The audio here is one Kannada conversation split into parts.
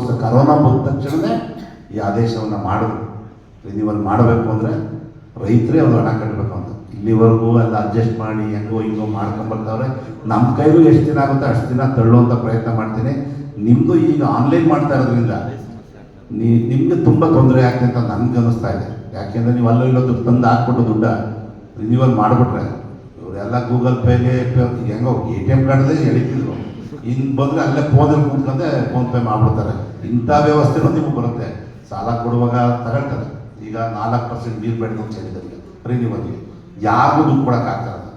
ವರ್ಷ ಕರೋನಾ ಬಂದ ತಕ್ಷಣವೇ ಈ ಆದೇಶವನ್ನು ಮಾಡಿದ್ರು. ರಿನ್ಯೂವಲ್ ಮಾಡಬೇಕು ಅಂದರೆ ರೈತರೇ ಅವ್ರು ಹಣ ಕಟ್ಟಬೇಕು ಅಂತ. ಇಲ್ಲಿವರೆಗೂ ಎಲ್ಲ ಅಡ್ಜಸ್ಟ್ ಮಾಡಿ ಹೆಂಗೋ ಹಿಂಗೋ ಮಾಡ್ಕೊಂಬರ್ತಾವ್ರೆ. ನಮ್ಮ ಕೈಲೂ ಎಷ್ಟು ದಿನ ಆಗುತ್ತೋ ಅಷ್ಟು ದಿನ ತಳ್ಳುವಂಥ ಪ್ರಯತ್ನ ಮಾಡ್ತೀನಿ. ನಿಮ್ಮದು ಈಗ ಆನ್ಲೈನ್ ಮಾಡ್ತಾ ಇರೋದ್ರಿಂದ ನಿಮಗೆ ತುಂಬ ತೊಂದರೆ ಆಗ್ತದೆ ಅಂತ ನನಗೆ ಅನ್ನಿಸ್ತಾ ಇದೆ. ಯಾಕೆಂದರೆ ನೀವು ಅಲ್ಲೋ ಇಲ್ಲೋ ದುಡ್ಡು ತಂದು ಹಾಕ್ಬಿಟ್ಟು ದುಡ್ಡ ರಿನ್ಯೂವಲ್ ಮಾಡಿಬಿಟ್ರೆ ಇವರೆಲ್ಲ ಗೂಗಲ್ ಪೇಗೆ ಹೆಂಗೋ ATM ಕಾರ್ಡಲ್ಲೇ ಎಳಿತಿದ್ರು. ಇನ್ನು ಬಂದರೆ ಅಲ್ಲೇ ಫೋನಲ್ಲಿ ಕೂತ್ಕೊಂಡೆ ಫೋನ್ಪೇ ಮಾಡಿಬಿಡ್ತಾರೆ. ಇಂಥ ವ್ಯವಸ್ಥೆನೂ ನಿಮಗೆ ಬರುತ್ತೆ. ಸಾಲ ಕೊಡುವಾಗ ತಗೊಳ್ತಾರೆ. ಈಗ 4% ನೀರು ಬೇಡ್ಕೊಂಡು ಹೇಳಿದ್ದಾರೆ ರಿನ್ಯೂವಲ್ಗೆ. ಯಾರಿಗೂ ದುಡ್ಡು ಕೊಡೋಕ್ಕಾಗ್ತಾರಲ್ಲ.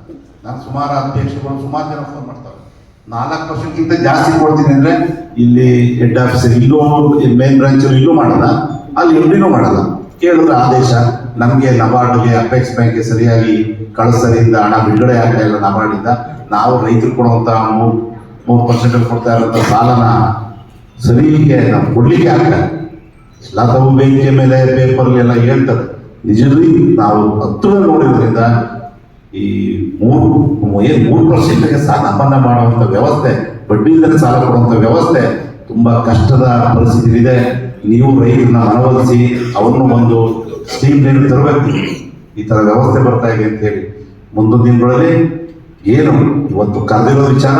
ನಾನು ಸುಮಾರು ಅಧ್ಯಕ್ಷರುಗಳು ಸುಮಾರು ಜನ ಫೋನ್ ಮಾಡ್ತಾರೆ, 4%ಗಿಂತ ಜಾಸ್ತಿ ಕೊಡ್ತೀನಿ ಅಂದರೆ ಇಲ್ಲಿ ಹೆಡ್ ಆಫೀಸರ್ ಇಲ್ಲೂ ಮೇನ್ ಬ್ರಾಂಚಲ್ಲಿ ಇಲ್ಲೂ ಮಾಡಲ್ಲ, ಅಲ್ಲಿ ಎಲ್ಲಿನೂ ಮಾಡಲ್ಲ. ಕೇಳಿದ್ರೆ ಆದೇಶ ನಮಗೆ ನಬಾರ್ಡ್ಗೆ ಅಪೆಕ್ಸ್ ಬ್ಯಾಂಕ್ಗೆ ಸರಿಯಾಗಿ ಕಳಿಸೋದ್ರಿಂದ ಹಣ ಬಿಡುಗಡೆ ಆಗ್ತಾ ಇಲ್ಲ ನಬಾರ್ಡಿಂದ. ನಾವು ರೈತರು ಕೊಡುವಂಥ 3% ಕೊಡ್ತಾ ಇರೋಂಥ ಸಾಲನ ಸರಿಗೆ ನಾವು ಕೊಡಲಿಕ್ಕೆ ಆಗ್ತದೆ. ಎಲ್ಲ ತಾವು ವೇದಿಕೆ ಮೇಲೆ ಪೇಪರ್ಲಿ ಎಲ್ಲ ಹೇಳ್ತಾರೆ. ನಿಜವಾಗಿ ನಾವು ಹತ್ತಿರ ನೋಡಿರೋದ್ರಿಂದ ಈ 3%ಗೆ ಸಾಲ ಮನ್ನಾ ಮಾಡುವಂಥ ವ್ಯವಸ್ಥೆ, ಬಡ್ಡಿಯಿಂದಲೇ ಸಾಲ ಕೊಡುವಂಥ ವ್ಯವಸ್ಥೆ ತುಂಬ ಕಷ್ಟದ ಪರಿಸ್ಥಿತಿ ಇದೆ. ನೀವು ರೈತರನ್ನ ಮನವೊಲಿಸಿ ಅವನ್ನು ಒಂದು ಸ್ಟೀಮ್ ಲೈನ್ ತರಬೇಕು. ಈ ಥರ ವ್ಯವಸ್ಥೆ ಬರ್ತಾ ಇದೆ ಅಂತ ಹೇಳಿ ಮುಂದಿನ ದಿನಗಳಲ್ಲಿ ಏನು ಇವತ್ತು ಕರೆದಿರೋ ವಿಚಾರ,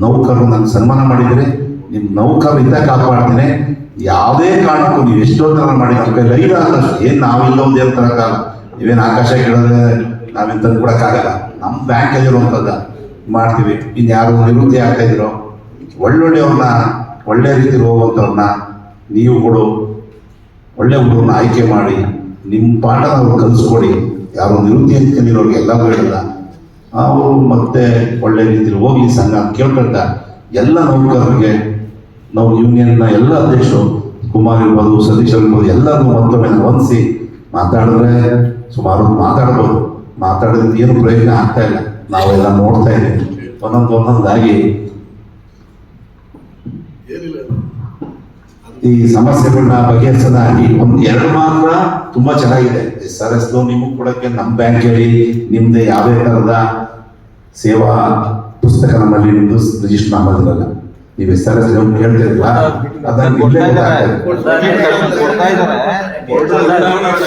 ನೌಕರರು ನನಗೆ ಸನ್ಮಾನ ಮಾಡಿದರೆ ನಿಮ್ಮ ನೌಕರರಿಂದ ಕಾಪಾಡ್ತೀನಿ. ಯಾವುದೇ ಕಾರಣಕ್ಕೂ ನೀವು ಎಷ್ಟೋ ಥರ ಮಾಡಿ ನಮ್ಮ ಕೈಲಿ ಐದು ಆದಷ್ಟು ಏನು ನಾವಿಲ್ಲ ಒಂದು ಏನು ತರೋಕ್ಕಾಗಲ್ಲ. ನೀವೇನು ಆಕಾಶ ಕೇಳಿದ್ರೆ ನಾವೇನು ತಂದು ಕೊಡೋಕ್ಕಾಗಲ್ಲ. ನಮ್ಮ ಬ್ಯಾಂಕಲ್ಲಿರುವಂಥದ್ದು ಮಾಡ್ತೀವಿ. ಇನ್ನು ಯಾರು ನಿವೃತ್ತಿ ಆಗ್ತಾ ಇದ್ದೀರೋ ಒಳ್ಳೊಳ್ಳೆಯವ್ರನ್ನ ಒಳ್ಳೆ ರೀತಿಲಿ ಹೋಗುವಂಥವ್ರನ್ನ ನೀವು ಕೊಡು ಒಳ್ಳೆ ಹುಡುಗರನ್ನ ಆಯ್ಕೆ ಮಾಡಿ ನಿಮ್ಮ ಪಾಠನ ಅವ್ರು ಕಲಿಸ್ಕೊಡಿ. ಯಾರು ನಿವೃತ್ತಿ ಅಂದ್ಕೊಂಡಿರೋರಿಗೆ ಎಲ್ಲರೂ ಹೇಳಲ್ಲ, ಅವರು ಮತ್ತೆ ಒಳ್ಳೆ ರೀತಿಲಿ ಹೋಗಿ ಸಂಘ ಅಂತ ಕೇಳ್ಕೊಳ್ತಾ ಎಲ್ಲ ನೌಕರರಿಗೆ ನಾವು ಯೂನಿಯನ್ನ ಎಲ್ಲ ಅಧ್ಯಕ್ಷರು ಕುಮಾರ್ ಇರ್ಬೋದು, ಸತೀಶ್ ಇರ್ಬೋದು, ಎಲ್ಲರೂ ಮತ್ತೊಮ್ಮೆ ಹೊಂದಿಸಿ ಮಾತಾಡಿದ್ರೆ ಸುಮಾರು ಮಾತಾಡ್ಬೋದು. ಮಾತಾಡೋದ್ರಿಂದ ಏನು ಪ್ರಯೋಜನ ಆಗ್ತಾ ಇಲ್ಲ. ನಾವೆಲ್ಲ ನೋಡ್ತಾ ಇದ್ದೀವಿ ಒಂದೊಂದಾಗಿ ಈ ಸಮಸ್ಯೆಗಳನ್ನ ಬಗೆಹರಿಸೋದಾಗಿ ಎರಡು ಮಾತ್ರ ತುಂಬಾ ಚೆನ್ನಾಗಿದೆ. SRS ನಿಮಗೆ ಕೊಡಕ್ಕೆ ನಮ್ಮ ಬ್ಯಾಂಕ್ ಹೇಳಿ ನಿಮ್ದು ಯಾವುದೇ ತರದ ಸೇವಾ ಪುಸ್ತಕ ನಮ್ಮಲ್ಲಿ ನಿಮ್ದು ರಿಜಿಸ್ಟರ್ ಮಾಡೋದಿರಲ್ಲ. ನೀವು SRS ಹೇಳ್ತಿರಲ್ಲ ಅದನ್ನ